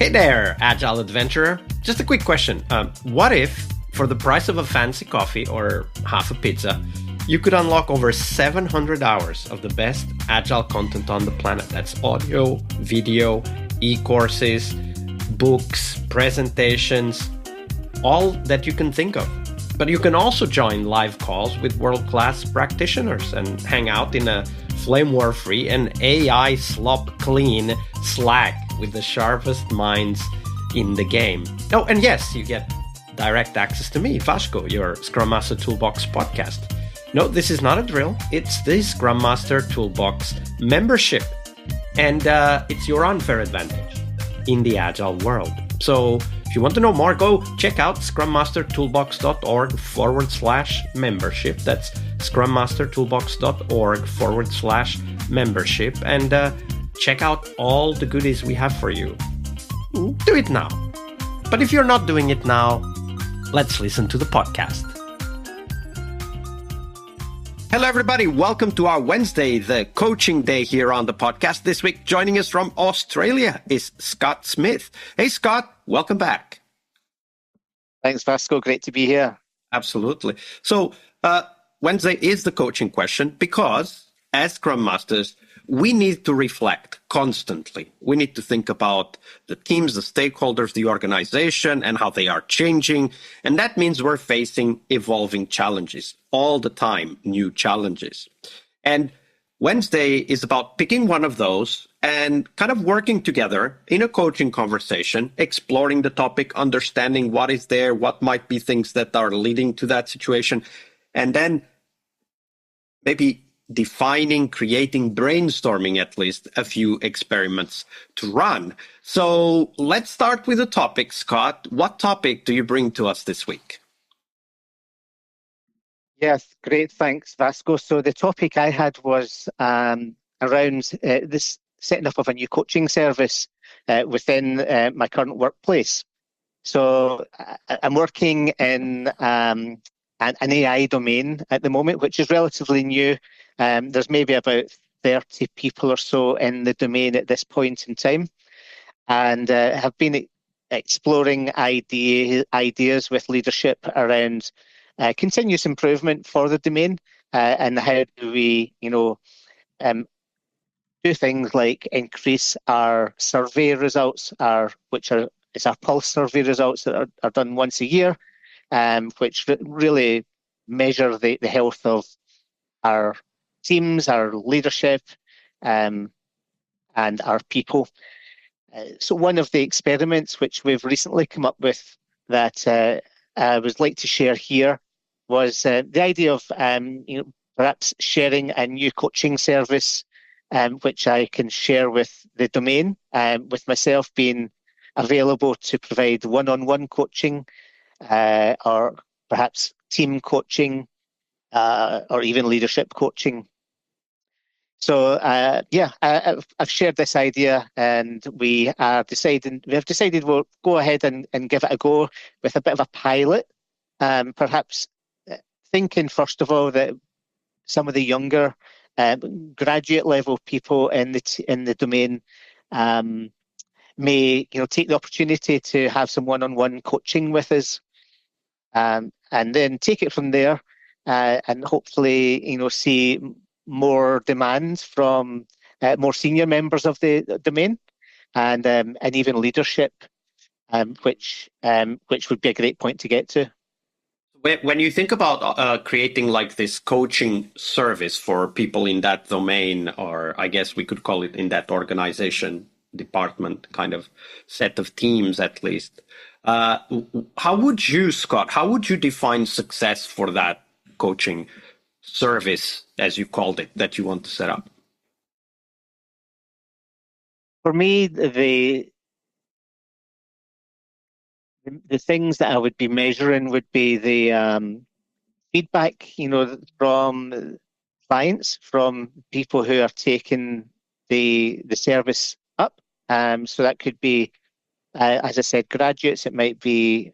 Hey there, Agile Adventurer. Just a quick question. What if, for the price of a fancy coffee or half a pizza, you could unlock over 700 hours of the best Agile content on the planet? That's audio, video, e-courses, books, presentations, all that you can think of. But you can also join live calls with world-class practitioners and hang out in a flame war-free and AI slop-clean Slack with the sharpest minds in the game. Oh, and yes, you get direct access to me, Vasco, your Scrum Master Toolbox podcast. No, this is not a drill. It's the Scrum Master Toolbox membership. And it's your unfair advantage in the Agile world. So if you want to know more, go check out scrummastertoolbox.org/membership. That's scrummastertoolbox.org/membership. And check out all the goodies we have for you. Do it now. But if you're not doing it now, let's listen to the podcast. Hello, everybody. Welcome to our Wednesday, the coaching day here on the podcast. This week, joining us from Australia is Scott Smith. Hey, Scott, welcome back. Thanks, Vasco. Great to be here. Absolutely. So Wednesday is the coaching question because as Scrum Masters, we need to reflect constantly. We need to think about the teams, the stakeholders, the organization, and how they are changing. And that means we're facing evolving challenges all the time, new challenges. And Wednesday is about picking one of those and kind of working together in a coaching conversation, exploring the topic, understanding what is there, what might be things that are leading to that situation, and then maybe defining, creating, brainstorming at least a few experiments to run. So let's start with the topic, Scott. What topic do you bring to us this week? Yes, great. Thanks, Vasco. So the topic I had was around this setting up of a new coaching service within my current workplace. So I'm working in an AI domain at the moment, which is relatively new. There's maybe about 30 people or so in the domain at this point in time, and have been exploring ideas with leadership around continuous improvement for the domain, and how do we, do things like increase our survey results, it's our pulse survey results that are done once a year, which really measure the health of our teams, our leadership, and our people. So one of the experiments which we've recently come up with that I would like to share here was the idea of perhaps sharing a new coaching service, which I can share with the domain, with myself being available to provide one-on-one coaching, or perhaps team coaching, or even leadership coaching. So I've shared this idea, and we have decided we'll go ahead and give it a go with a bit of a pilot, perhaps thinking first of all that some of the younger graduate level people in the domain may take the opportunity to have some one-on-one coaching with us, and then take it from there, and hopefully see more demands from more senior members of the domain, and even leadership, which would be a great point to get to. When you think about creating like this coaching service for people in that domain, or I guess we could call it in that organization, department, kind of set of teams at least, how would you, Scott, define success for that coaching service, as you called it, that you want to set up? For me, the things that I would be measuring would be the feedback, from clients, from people who are taking the service up. So that could be, as I said, graduates. It might be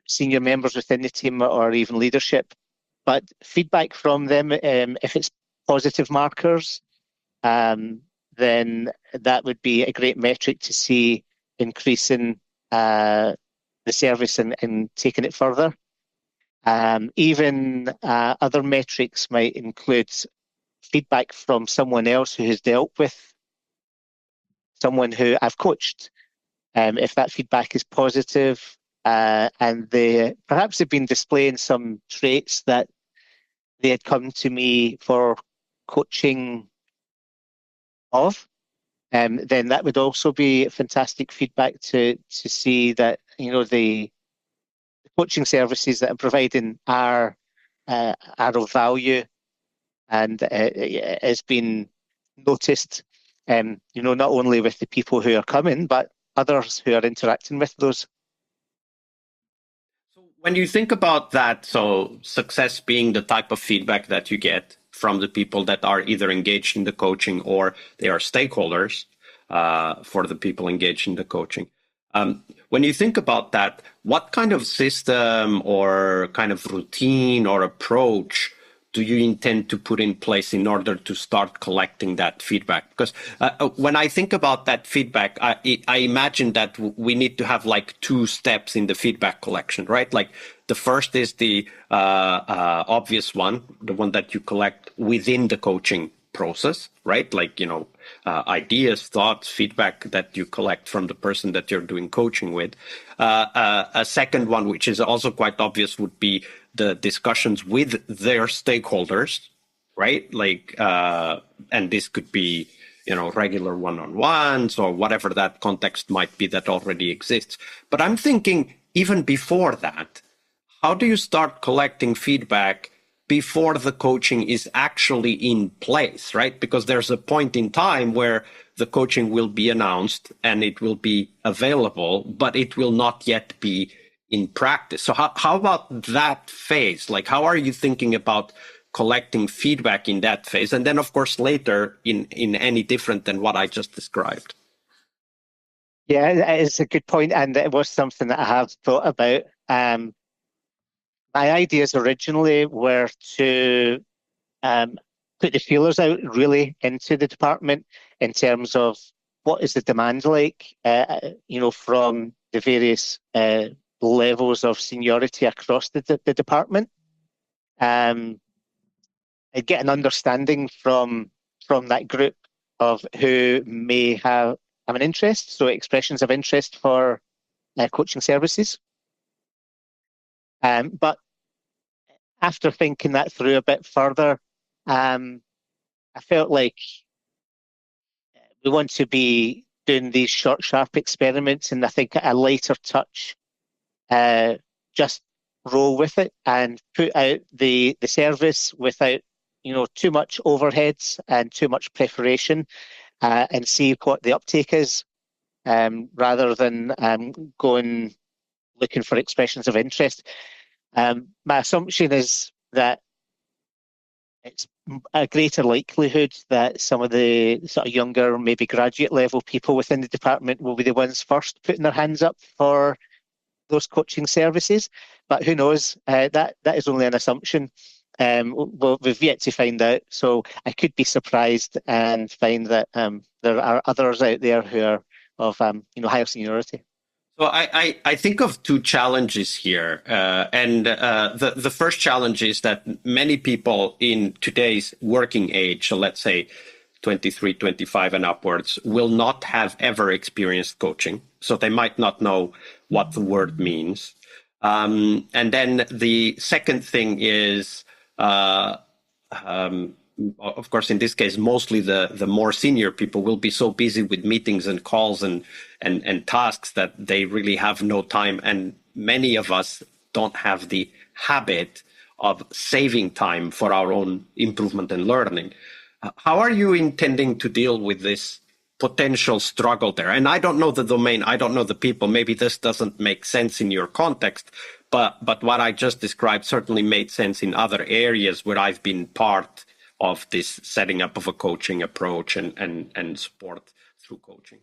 senior members within the team, or even leadership. But feedback from them, if it's positive markers, then that would be a great metric to see increasing the service and taking it further. Even other metrics might include feedback from someone else who has dealt with someone who I've coached. If that feedback is positive, and they perhaps they've been displaying some traits that they had come to me for coaching of, then that would also be fantastic feedback to see that the coaching services that I'm providing are of value and has been noticed. Not only with the people who are coming, but others who are interacting with those. So when you think about that, so success being the type of feedback that you get from the people that are either engaged in the coaching or they are stakeholders for the people engaged in the coaching. When you think about that, what kind of system or kind of routine or approach do you intend to put in place in order to start collecting that feedback? Because when I think about that feedback, I imagine that we need to have like two steps in the feedback collection, right? Like the first is the obvious one, the one that you collect within the coaching process, right? Like, ideas, thoughts, feedback that you collect from the person that you're doing coaching with. A second one, which is also quite obvious, would be the discussions with their stakeholders, right? Like, and this could be, regular one-on-ones or whatever that context might be that already exists. But I'm thinking even before that, how do you start collecting feedback before the coaching is actually in place, right? Because there's a point in time where the coaching will be announced and it will be available, but it will not yet be in practice. So how about that phase? Like, how are you thinking about collecting feedback in that phase? And then, of course, later in any different than what I just described. Yeah, it's a good point, and it was something that I have thought about. My ideas originally were to put the feelers out really into the department in terms of what is the demand like, from the various levels of seniority across the department. And get an understanding from that group of who may have an interest, so expressions of interest for coaching services. But after thinking that through a bit further, I felt like we want to be doing these short, sharp experiments, and I think a lighter touch, just roll with it and put out the service without too much overheads and too much preparation, and see what the uptake is, rather than going looking for expressions of interest. My assumption is that it's a greater likelihood that some of the sort of younger, maybe graduate level people within the department will be the ones first putting their hands up for those coaching services. But who knows? That is only an assumption. We've yet to find out. So I could be surprised and find that there are others out there who are of higher seniority. So I think of two challenges here. And the first challenge is that many people in today's working age, so let's say 23, 25 and upwards, will not have ever experienced coaching. So they might not know what the word means. And then the second thing is, of course, in this case, mostly the more senior people will be so busy with meetings and calls and tasks that they really have no time. And many of us don't have the habit of saving time for our own improvement and learning. How are you intending to deal with this potential struggle there? And I don't know the domain, I don't know the people. Maybe this doesn't make sense in your context, but what I just described certainly made sense in other areas where I've been part of this setting up of a coaching approach and support through coaching.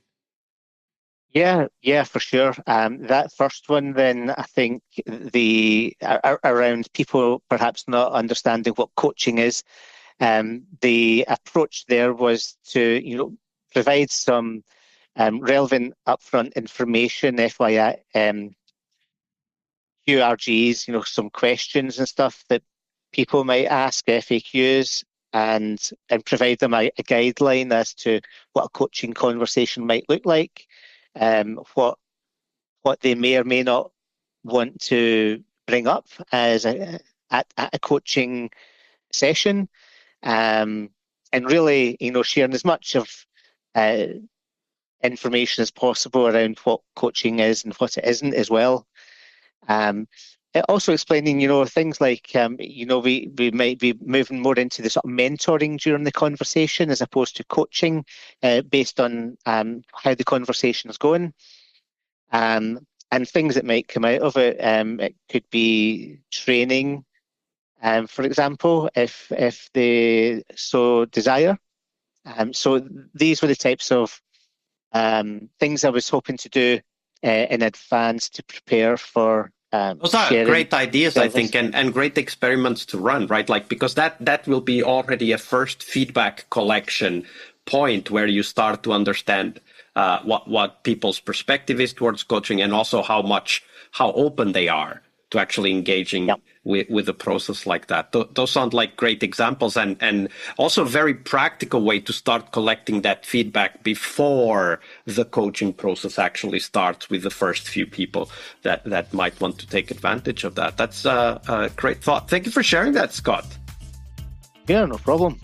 Yeah, for sure. That first one, then I think around people perhaps not understanding what coaching is. The approach there was to provide some relevant upfront information, FYI, QRGs, some questions and stuff that people might ask, FAQs, and provide them a guideline as to what a coaching conversation might look like, what they may or may not want to bring up as at a coaching session, and really, sharing as much of information as possible around what coaching is and what it isn't as well. Also explaining, things like, we might be moving more into the sort of mentoring during the conversation as opposed to coaching, based on how the conversation is going. And things that might come out of it, it could be training, for example, if they so desire. So these were the types of things I was hoping to do in advance to prepare for those are great ideas, I think, and great experiments to run, right? Like, because that will be already a first feedback collection point where you start to understand what people's perspective is towards coaching, and also how open they are to actually engaging with a process like that. Those sound like great examples, and also a very practical way to start collecting that feedback before the coaching process actually starts with the first few people that might want to take advantage of that. That's a great thought. Thank you for sharing that, Scott. Yeah, no problem.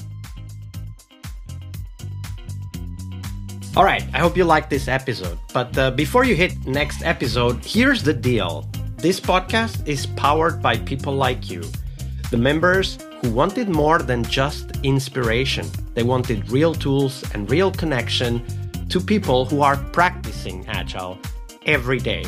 All right, I hope you liked this episode. But before you hit next episode, here's the deal. This podcast is powered by people like you, the members who wanted more than just inspiration. They wanted real tools and real connection to people who are practicing Agile every day.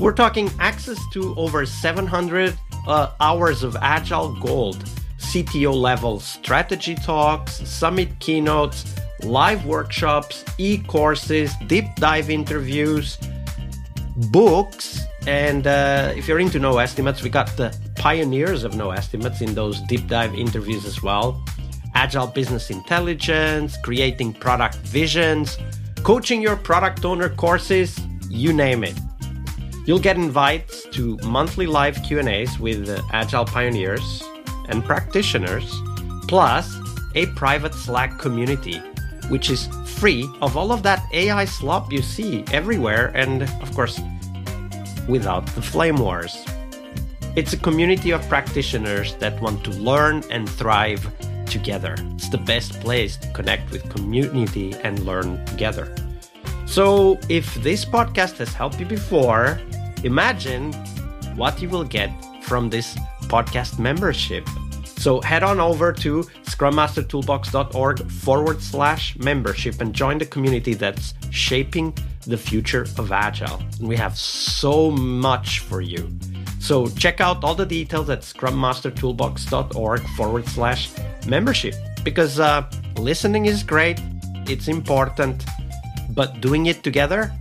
We're talking access to over 700 hours of Agile Gold, CTO level strategy talks, summit keynotes, live workshops, e-courses, deep dive interviews, books, and if you're into no estimates, we got the pioneers of no estimates in those deep dive interviews as well. Agile business intelligence, creating product visions, coaching your product owner courses, you name it. You'll get invites to monthly live Q&As with Agile pioneers and practitioners, plus a private Slack community, which is free of all of that AI slop you see everywhere, and of course, without the flame wars. It's a community of practitioners that want to learn and thrive together. It's the best place to connect with community and learn together. So if this podcast has helped you before, imagine what you will get from this podcast membership. So head on over to scrummastertoolbox.org/membership and join the community that's shaping the future of Agile. And we have so much for you. So check out all the details at scrummastertoolbox.org/membership, because listening is great, it's important, but doing it together,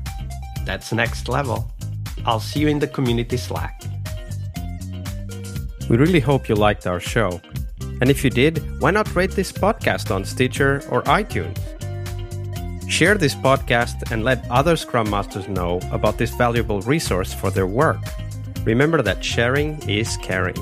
that's next level. I'll see you in the community Slack. We really hope you liked our show. And if you did, why not rate this podcast on Stitcher or iTunes? Share this podcast and let other Scrum Masters know about this valuable resource for their work. Remember that sharing is caring.